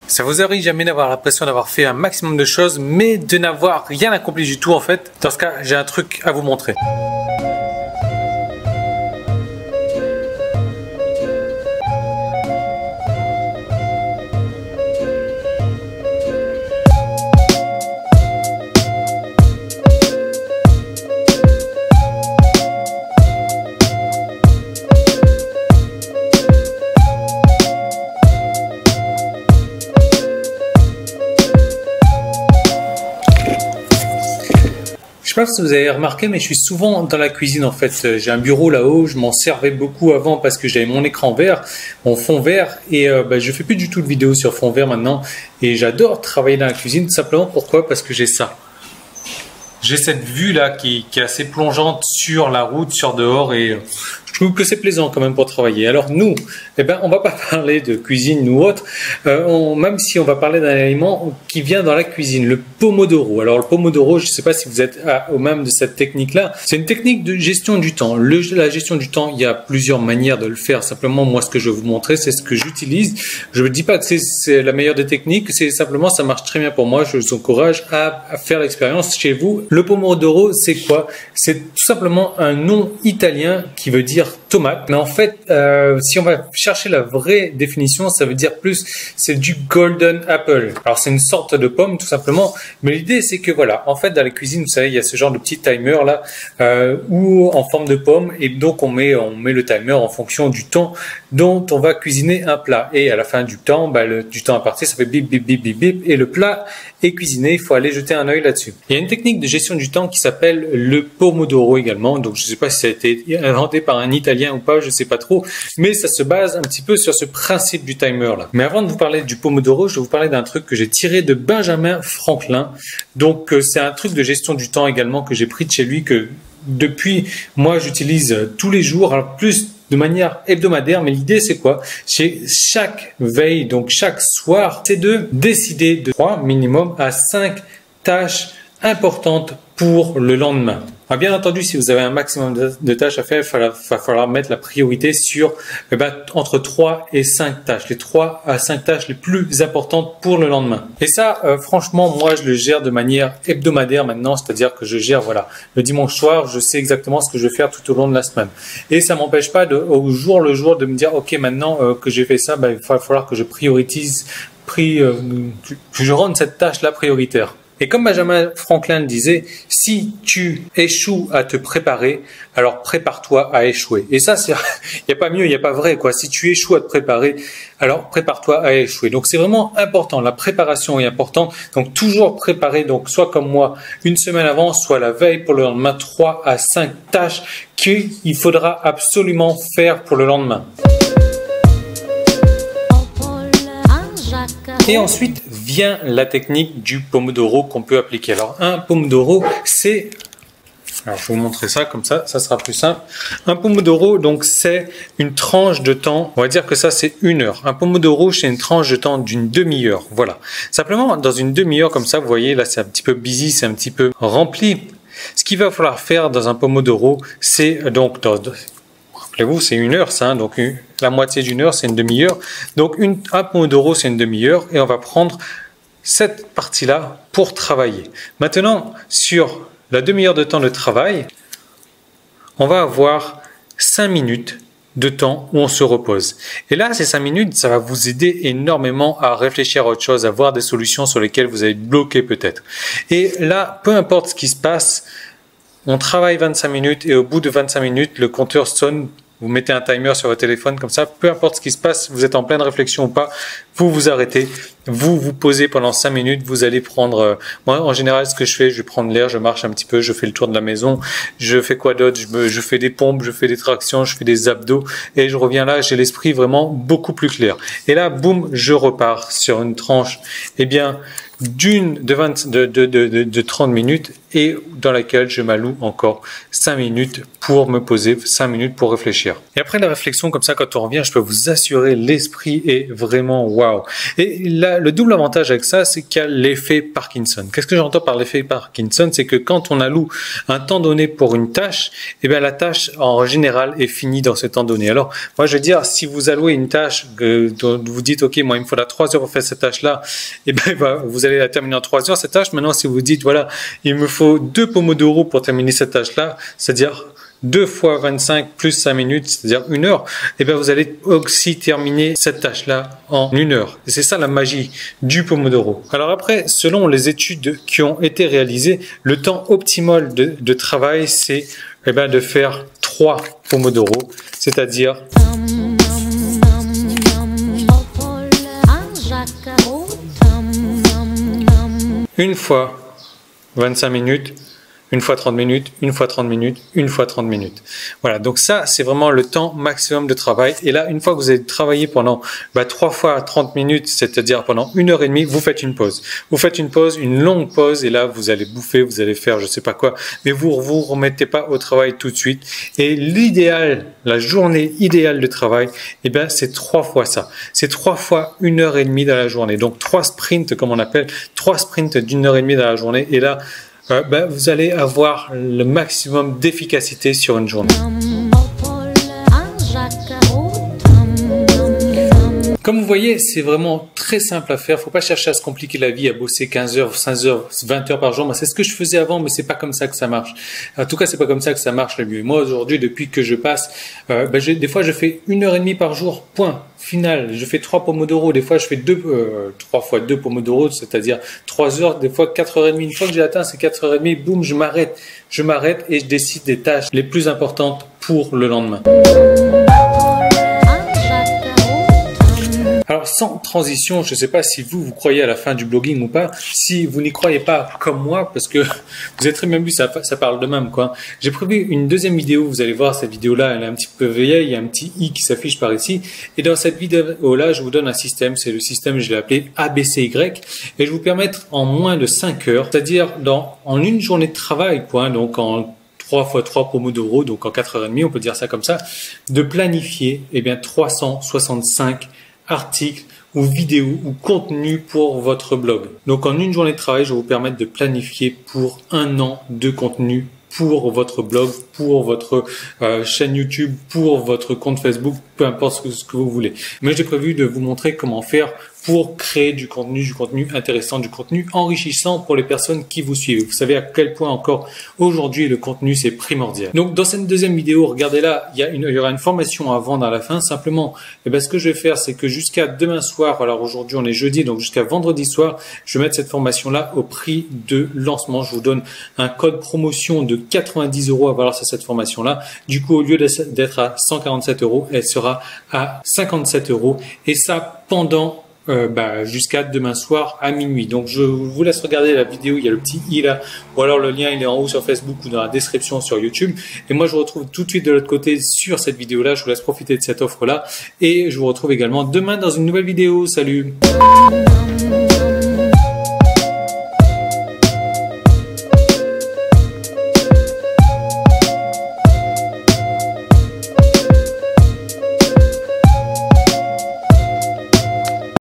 Ça vous arrive jamais d'avoir l'impression d'avoir fait un maximum de choses, mais de n'avoir rien accompli du tout en fait? Dans ce cas, j'ai un truc à vous montrer. Je sais pas si vous avez remarqué, mais je suis souvent dans la cuisine en fait. J'ai un bureau là-haut, je m'en servais beaucoup avant parce que j'avais mon écran vert, mon fond vert, et je fais plus du tout de vidéos sur fond vert maintenant. Et j'adore travailler dans la cuisine, tout simplement pourquoi? Parce que j'ai ça. J'ai cette vue là qui est assez plongeante sur la route, sur dehors, et je trouve que c'est plaisant quand même pour travailler. Alors nous, on va pas parler de cuisine ou autre, même si on va parler d'un aliment qui vient dans la cuisine, le pomodoro. Alors le pomodoro, je sais pas si vous êtes au même de cette technique-là. C'est une technique de gestion du temps. La gestion du temps, il y a plusieurs manières de le faire. Simplement, moi, ce que je vais vous montrer, c'est ce que j'utilise. Je ne dis pas que c'est la meilleure des techniques, c'est simplement ça marche très bien pour moi. Je vous encourage à faire l'expérience chez vous. Le pomodoro, c'est quoi? C'est tout simplement un nom italien qui veut dire tomate. Mais en fait, si on va chercher la vraie définition, ça veut dire plus, c'est du golden apple. Alors c'est une sorte de pomme tout simplement, mais l'idée c'est que voilà, en fait dans la cuisine, vous savez, il y a ce genre de petit timer là, ou en forme de pomme, et donc on met le timer en fonction du temps dont on va cuisiner un plat. Et à la fin du temps, du temps imparti, ça fait bip bip bip bip bip, et le plat est cuisiné. Il faut aller jeter un œil là-dessus. Il y a une technique de gestion du temps qui s'appelle le pomodoro également. Donc je ne sais pas si ça a été inventé par un Italien ou pas, je ne sais pas trop, mais ça se base un petit peu sur ce principe du timer là. Mais avant de vous parler du pomodoro, je vais vous parler d'un truc que j'ai tiré de Benjamin Franklin. Donc c'est un truc de gestion du temps également que j'ai pris de chez lui, que depuis moi j'utilise tous les jours, alors plus de manière hebdomadaire. Mais l'idée c'est quoi? C'est chaque veille, donc chaque soir, c'est de décider de 3 minimum à 5 tâches importantes pour le lendemain. Alors bien entendu, si vous avez un maximum de tâches à faire, il va falloir mettre la priorité sur entre 3 et 5 tâches, les 3 à 5 tâches les plus importantes pour le lendemain. Et ça, franchement, moi, je le gère de manière hebdomadaire maintenant, c'est-à-dire que je gère, voilà, le dimanche soir, je sais exactement ce que je vais faire tout au long de la semaine. Et ça m'empêche pas au jour le jour de me dire, ok, maintenant que j'ai fait ça, il va falloir que je priorise, que je rende cette tâche-là prioritaire. Et comme Benjamin Franklin le disait, si tu échoues à te préparer, alors prépare-toi à échouer. Et ça, il n'y a pas mieux, il n'y a pas vrai, quoi. Si tu échoues à te préparer, alors prépare-toi à échouer. Donc c'est vraiment important, la préparation est importante. Donc toujours préparer, donc soit comme moi, une semaine avant, soit la veille pour le lendemain, 3 à 5 tâches qu'il faudra absolument faire pour le lendemain. Et ensuite vient la technique du pomodoro qu'on peut appliquer. Alors un pomodoro, c'est... Alors je vais vous montrer ça comme ça sera plus simple. Un pomodoro, donc c'est une tranche de temps, on va dire que ça c'est 1 heure. Un pomodoro, c'est une tranche de temps d'une demi-heure, voilà. Simplement dans une demi-heure comme ça, vous voyez là c'est un petit peu busy, c'est un petit peu rempli. Ce qu'il va falloir faire dans un pomodoro, c'est donc... Rappelez-vous, c'est 1 heure, ça, hein, donc la moitié d'une heure, c'est une demi-heure. Donc un pomodoro, c'est une demi-heure, et on va prendre cette partie-là pour travailler. Maintenant, sur la demi-heure de temps de travail, on va avoir 5 minutes de temps où on se repose. Et là, ces 5 minutes, ça va vous aider énormément à réfléchir à autre chose, à voir des solutions sur lesquelles vous allez bloquer peut-être. Et là, peu importe ce qui se passe, on travaille 25 minutes et au bout de 25 minutes, le compteur sonne. Vous mettez un timer sur votre téléphone comme ça, peu importe ce qui se passe, vous êtes en pleine réflexion ou pas, vous vous arrêtez, vous vous posez pendant 5 minutes, vous allez prendre... moi, en général, ce que je fais, je vais prendre l'air, je marche un petit peu, je fais le tour de la maison, je fais quoi d'autre, je fais des pompes, je fais des tractions, je fais des abdos, et je reviens là, j'ai l'esprit vraiment beaucoup plus clair. Et là, boum, je repars sur une tranche, de 30 minutes et dans laquelle je m'alloue encore 5 minutes pour me poser, 5 minutes pour réfléchir. Et après la réflexion comme ça, quand on revient, je peux vous assurer, l'esprit est vraiment waouh. Waouh! Et là, le double avantage avec ça, c'est qu'il y a l'effet Parkinson. Qu'est-ce que j'entends par l'effet Parkinson? C'est que quand on alloue un temps donné pour une tâche, eh bien la tâche en général est finie dans ce temps donné. Alors, moi je veux dire, si vous allouez une tâche dont vous dites, ok, moi il me faudra 3 heures pour faire cette tâche-là, eh bien vous allez la terminer en 3 heures cette tâche. Maintenant, si vous dites, voilà, il me faut 2 pomodoro pour terminer cette tâche-là, c'est-à-dire 2 fois 25 plus 5 minutes, c'est-à-dire 1 heure, et bien vous allez aussi terminer cette tâche-là en 1 heure. Et c'est ça la magie du Pomodoro. Alors après, selon les études qui ont été réalisées, le temps optimal de travail, c'est de faire 3 Pomodoro, c'est-à-dire une fois 25 minutes, une fois 30 minutes, une fois 30 minutes, une fois 30 minutes. Voilà, donc ça, c'est vraiment le temps maximum de travail. Et là, une fois que vous avez travaillé pendant 3 fois 30 minutes, c'est-à-dire pendant 1h30, vous faites une pause. Vous faites une pause, une longue pause, et là, vous allez bouffer, vous allez faire je sais pas quoi, mais vous remettez pas au travail tout de suite. Et l'idéal, la journée idéale de travail, c'est 3 fois ça. C'est 3 fois 1h30 dans la journée. Donc 3 sprints, comme on appelle, 3 sprints d'1h30 dans la journée. Et là, vous allez avoir le maximum d'efficacité sur une journée. Comme vous voyez, c'est vraiment très simple à faire. Faut pas chercher à se compliquer la vie, à bosser 15 heures, 15 heures, 20 heures par jour. C'est ce que je faisais avant, mais c'est pas comme ça que ça marche. En tout cas, c'est pas comme ça que ça marche le mieux. Moi, aujourd'hui, depuis que je passe, des fois, je fais 1h30 par jour, point, final. Je fais 3 pomodoro. Des fois, je fais 3 fois 2 pomodoro, c'est-à-dire 3 heures, des fois 4h30. Une fois que j'ai atteint ces 4h30, boum, je m'arrête. Je m'arrête et je décide des tâches les plus importantes pour le lendemain. Alors sans transition, je ne sais pas si vous croyez à la fin du blogging ou pas. Si vous n'y croyez pas comme moi, parce que vous avez très bien vu, ça parle de même quoi. J'ai prévu une deuxième vidéo, vous allez voir cette vidéo-là, elle est un petit peu vieille, il y a un petit i qui s'affiche par ici. Et dans cette vidéo-là, je vous donne un système, c'est le système, je l'ai appelé ABCY, et je vous permettre en moins de 5 heures, c'est-à-dire en une journée de travail, quoi, donc en 3 fois 3 pomodoro, donc en 4h30, on peut dire ça comme ça, de planifier 365 articles ou vidéos ou contenus pour votre blog. Donc en une journée de travail, je vais vous permettre de planifier pour 1 an de contenu pour votre blog, pour votre chaîne YouTube, pour votre compte Facebook, peu importe ce que vous voulez. Mais j'ai prévu de vous montrer comment faire pour créer du contenu intéressant, du contenu enrichissant pour les personnes qui vous suivent. Vous savez à quel point encore aujourd'hui le contenu c'est primordial. Donc dans cette deuxième vidéo, regardez là, il y aura une formation à vendre à la fin. Simplement, ce que je vais faire, c'est que jusqu'à demain soir, alors aujourd'hui on est jeudi, donc jusqu'à vendredi soir, je vais mettre cette formation là au prix de lancement. Je vous donne un code promotion de 90 € à valoir sur cette formation là. Du coup, au lieu d'être à 147 €, elle sera à 57 € et ça pendant jusqu'à demain soir à minuit. Donc je vous laisse regarder la vidéo, il y a le petit i là, ou alors le lien il est en haut sur Facebook ou dans la description sur YouTube. Et moi je vous retrouve tout de suite de l'autre côté sur cette vidéo là. Je vous laisse profiter de cette offre là et je vous retrouve également demain dans une nouvelle vidéo. Salut!